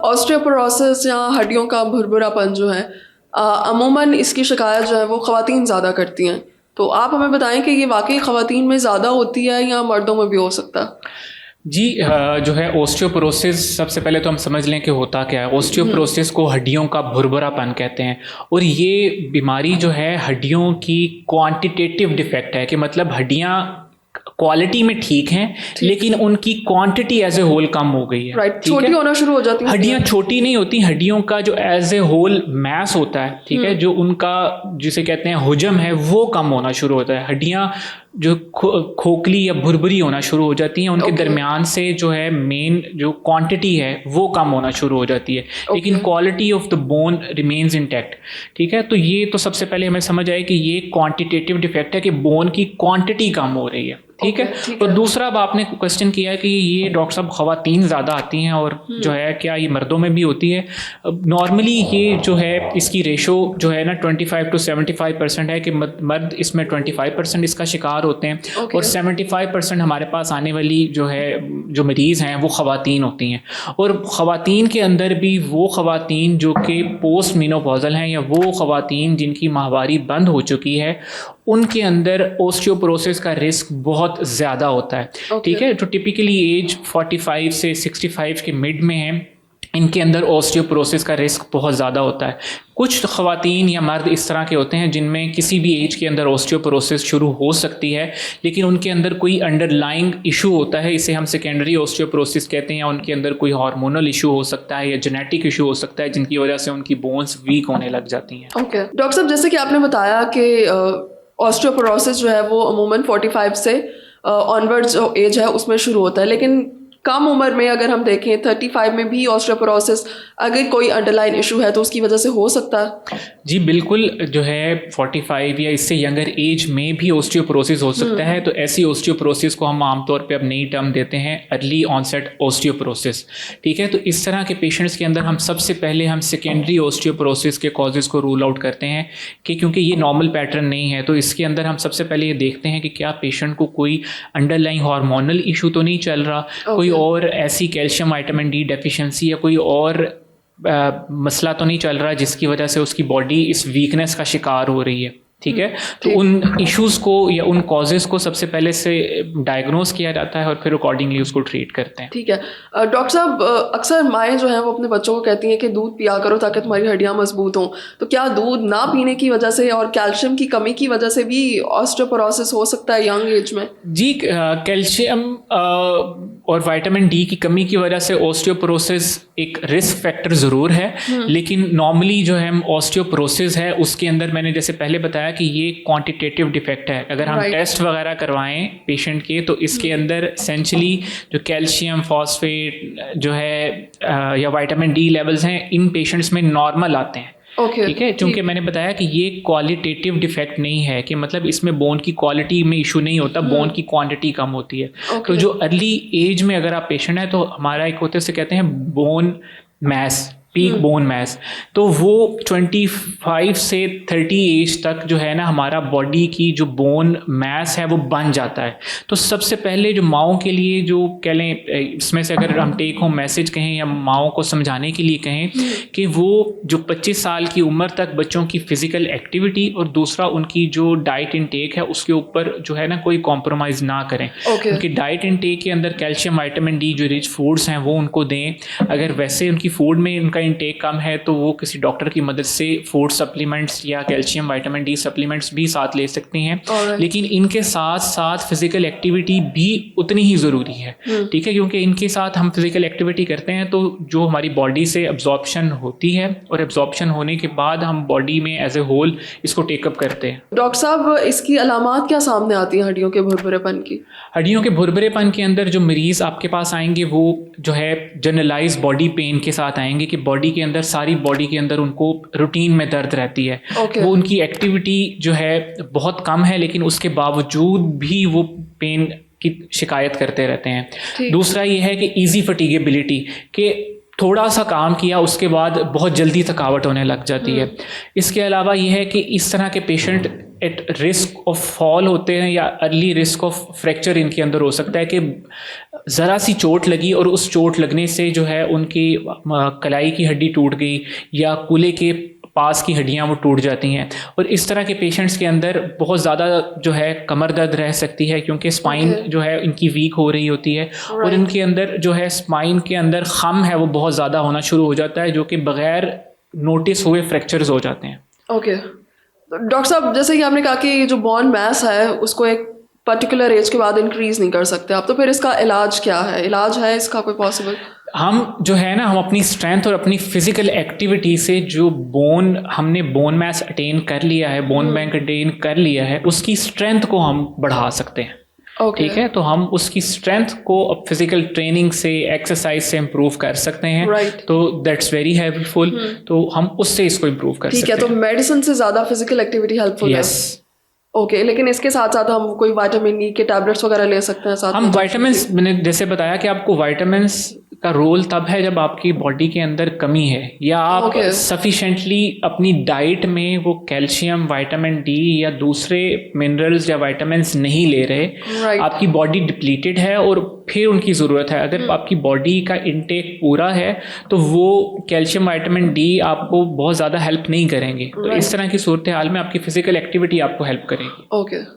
Osteoporosis या हड्डियों का भुरभुरापन जो है अमूमन इसकी शिकायत जो है वो ख़वातीन ज़्यादा करती हैं, तो आप हमें बताएं कि ये वाकई ख़वातीन में ज़्यादा होती है या मर्दों में भी हो सकता है? जी, जो है ओस्टियोपोरोसिस, सबसे पहले तो हम समझ लें कि होता क्या है। ओस्टियोपोरोसिस को हड्डियों का भुरभुरापन कहते हैं, और ये बीमारी जो है हड्डियों की क्वांटिटेटिव डिफेक्ट है, कि मतलब हड्डियां क्वालिटी में ठीक हैं लेकिन उनकी क्वांटिटी एज ए होल कम हो गई है। राइट, छोटी होना शुरू हो जाती है। हड्डियां छोटी नहीं होती, हड्डियों का जो एज ए होल मैस होता है, ठीक है, जो उनका जिसे कहते हैं हुजम है, वो कम होना शुरू होता है। हड्डियां जो खोखली या भुरभुरी होना शुरू हो जाती हैं, उनके दरमियान से जो है मेन जो क्वांटिटी है वो कम होना शुरू हो जाती है, लेकिन quality of the bone remains intact. ठीक है, तो ये तो सबसे पहले हमें समझ आए कि ये क्वांटिटेटिव डिफेक्ट है, कि बोन की क्वांटिटी कम हो रही है। ठीक है, तो दूसरा अब आपने क्वेश्चन किया कि ये डॉक्टर साहब ख़वातीन ज़्यादा आती हैं और जो है क्या ये मर्दों में भी होती है? नॉर्मली ये जो है इसकी रेशो जो है ना 25 to 75% है, कि मर्द इसमें 25% इसका शिकार होते हैं और 75% हमारे पास आने वाली जो है जो मरीज़ हैं वो ख़वातीन होती हैं। और ख़वातीन के अंदर भी वो ख़वातीन जो कि पोस्ट मेनोपॉज़ल हैं, या वो ख़वातीन जिनकी माहवारी बंद हो चुकी है, उनके अंदर ओस्टियोपोरोसिस का रिस्क बहुत ज़्यादा होता है। ठीक है, तो टिपिकली एज 45 से 65 के मिड में है, इनके अंदर ओस्टियोपोरोसिस का रिस्क बहुत ज़्यादा होता है। कुछ ख़वातीन या मर्द इस तरह के होते हैं जिनमें किसी भी एज के अंदर ओस्टियोपोरोसिस शुरू हो सकती है, लेकिन उनके अंदर कोई अंडरलाइंग इशू होता है, इसे हम सेकेंडरी ओस्टियोपोरोसिस कहते हैं, या उनके अंदर कोई हार्मोनल इशू हो सकता है या जेनेटिक इशू हो सकता है, जिनकी वजह से उनकी बोन्स वीक होने लग जाती हैं। ओके डॉक्टर साहब, जैसे कि आपने बताया कि ऑस्टियोपोरोसिस जो है वो अमूमन 45 से ऑनवर्ड्स जो एज है उसमें शुरू होता है, लेकिन कम उम्र में अगर हम देखें 35 में भी ऑस्टियोपोरोसिस अगर कोई अंडरलाइन इशू है तो उसकी वजह से हो सकता है? जी बिल्कुल, जो है 45 या इससे यंगर एज में भी ओस्टियोपोरोसिस हो सकता है। तो ऐसी ओस्टियोपोरोसिस को हम आमतौर पे अब नई टर्म देते हैं अर्ली ऑनसेट ओस्टियोपोरोसिस। ठीक है, तो इस तरह के पेशेंट्स के अंदर हम सबसे पहले हम सेकेंडरी ओस्टियोपोरोसिस के कॉजेज़ को रूल आउट करते हैं, कि क्योंकि ये नॉर्मल पैटर्न नहीं है, तो इसके अंदर हम सबसे पहले ये देखते हैं कि क्या पेशेंट को कोई अंडरलाइंग हार्मोनल इशू तो नहीं चल रहा, कोई और ऐसी कैल्शियम विटामिन डी डेफिशिएंसी या कोई और मसला तो नहीं चल रहा जिसकी वजह से उसकी बॉडी इस वीकनेस का शिकार हो रही है। ठीक है, तो उन इश्यूज़ को या उन कॉजेज़ को सबसे पहले से डायग्नोस किया जाता है और फिर अकॉर्डिंगली उसको ट्रीट करते हैं। ठीक है डॉक्टर साहब, अक्सर माएँ जो हैं वो अपने बच्चों को कहती हैं कि दूध पिया करो ताकि तुम्हारी हड्डियाँ मजबूत हों, तो क्या दूध ना पीने की वजह से और कैल्शियम की कमी की वजह से भी ऑस्टियोपोरोसिस हो सकता है यंग एज में? जी, कैल्शियम और विटामिन डी की कमी की वजह से ऑस्टियोपोरोसिस एक रिस्क फैक्टर ज़रूर है, लेकिन नॉर्मली जो है ऑस्टियोपोरोसिस है उसके अंदर मैंने जैसे पहले बताया कि ये क्वांटिटेटिव डिफेक्ट है। अगर हम टेस्ट वगैरह करवाएं पेशेंट के, तो इसके अंदर एसेंशली जो कैल्शियम, फॉस्फेट जो है या विटामिन डी लेवल्स हैं इन पेशेंट्स में नॉर्मल आते हैं। ठीक है, क्योंकि मैंने बताया कि ये क्वालिटेटिव डिफेक्ट नहीं है, कि मतलब इसमें बोन की क्वालिटी में इशू नहीं होता, बोन की क्वांटिटी कम होती है। तो जो अर्ली एज में अगर आप पेशेंट है, तो हमारा एक होते से कहते हैं bone mass, peak bone mass, तो वो 25 से 30 एज तक जो है ना हमारा बॉडी की जो बोन मैस है वो बन जाता है। तो सबसे पहले जो माओं के लिए जो कह लें, इसमें से अगर हम टेक होम मैसेज कहें या माओं को समझाने के लिए कहें, कि वो जो 25 साल की उम्र तक बच्चों की फिजिकल एक्टिविटी और दूसरा उनकी जो डाइट इनटेक है उसके ऊपर जो है ना कोई कॉम्प्रोमाइज़ ना करें। उनकी डाइट इनटेक के अंदर कैल्शियम, विटामिन डी जो रिच फूड्स हैं वो उनको दें। अगर वैसे उनकी फूड में उनका इंटेक कम है तो वो किसी डॉक्टर की मदद से फूड सप्लीमेंट्स या कैल्शियम, विटामिन डी सप्लीमेंट्स भी साथ ले सकती हैं। लेकिन इनके साथ साथ फिजिकल एक्टिविटी भी उतनी ही ज़रूरी है। ठीक है, क्योंकि इनके साथ हम फिजिकल एक्टिविटी करते हैं तो जो हमारी बॉडी से एब्जॉर्प्शन होती है और एब्जॉर्प्शन होने के बाद हम बॉडी में एज ए होल इसको टेकअप करते हैं। डॉक्टर साहब, इसकी अलामात क्या सामने आती हैं हड्डियों के भुरभुरेपन की? हड्डियों के भुरभुरेपन के अंदर जो मरीज़ आपके पास आएंगे वो जो है जनरलाइज बॉडी पेन के साथ आएंगे, कि बॉडी के अंदर सारी बॉडी के अंदर उनको रूटीन में दर्द रहती है। वो उनकी एक्टिविटी जो है बहुत कम है, लेकिन उसके बावजूद भी वो पेन की शिकायत करते रहते हैं। दूसरा ये है कि ईजी फटीगेबिलिटी, के थोड़ा सा काम किया उसके बाद बहुत जल्दी थकावट होने लग जाती है। इसके अलावा ये है कि इस तरह के patient at risk of fall होते हैं या अर्ली रिस्क ऑफ फ्रैक्चर इनके अंदर हो सकता है कि ज़रा सी चोट लगी और उस चोट लगने से जो है उनकी कलाई की हड्डी टूट गई या कूल्हे के पास की हड्डियां वो टूट जाती हैं। और इस तरह के पेशेंट्स के अंदर बहुत ज़्यादा जो है कमर दर्द रह सकती है क्योंकि स्पाइन जो है इनकी वीक हो रही होती है और इनके अंदर जो है स्पाइन के अंदर खम है वो बहुत ज़्यादा होना शुरू हो जाता है जो कि बग़ैर नोटिस हुए फ्रैक्चर्स हो जाते हैं। ओके डॉक्टर साहब, जैसे कि आपने कहा कि जो बोन मास है उसको एक पर्टिकुलर एज के बाद इंक्रीज नहीं कर सकते आप, तो फिर इसका इलाज क्या है? इलाज है इसका कोई पॉसिबल? हम जो है ना, हम अपनी स्ट्रेंथ और अपनी फिजिकल एक्टिविटी से जो हमने बोन मैस अटेन कर लिया है, बोन बैंक अटेन कर लिया है, उसकी स्ट्रेंथ को हम बढ़ा सकते हैं। ठीक है, तो हम उसकी स्ट्रेंथ को अब फिजिकल ट्रेनिंग से, एक्सरसाइज से इम्प्रूव कर सकते हैं। तो दैट्स वेरी हेल्पफुल। तो हम उससे इसको इम्प्रूव कर सकते हैं। ठीक है, तो मेडिसिन से ज़्यादा फिजिकल एक्टिविटी हेल्पफुल है। ओके, लेकिन इसके साथ साथ हम कोई विटामिन ई के टैबलेट्स वगैरह ले सकते हैं साथ? हम विटामिन्स, मैंने जैसे बताया कि आपको विटामिन्स का रोल तब है जब आपकी बॉडी के अंदर कमी है या आप सफिशेंटली अपनी डाइट में वो कैल्शियम, विटामिन डी या दूसरे मिनरल्स या विटामिन्स नहीं ले रहे। आपकी बॉडी डिप्लीटेड है और फिर उनकी ज़रूरत है। अगर आपकी बॉडी का इनटेक पूरा है तो वो कैल्शियम, विटामिन डी आपको बहुत ज़्यादा हेल्प नहीं करेंगे। तो इस तरह की सूरत हाल में आपकी फिजिकल एक्टिविटी आपको हेल्प करेगी। ओके।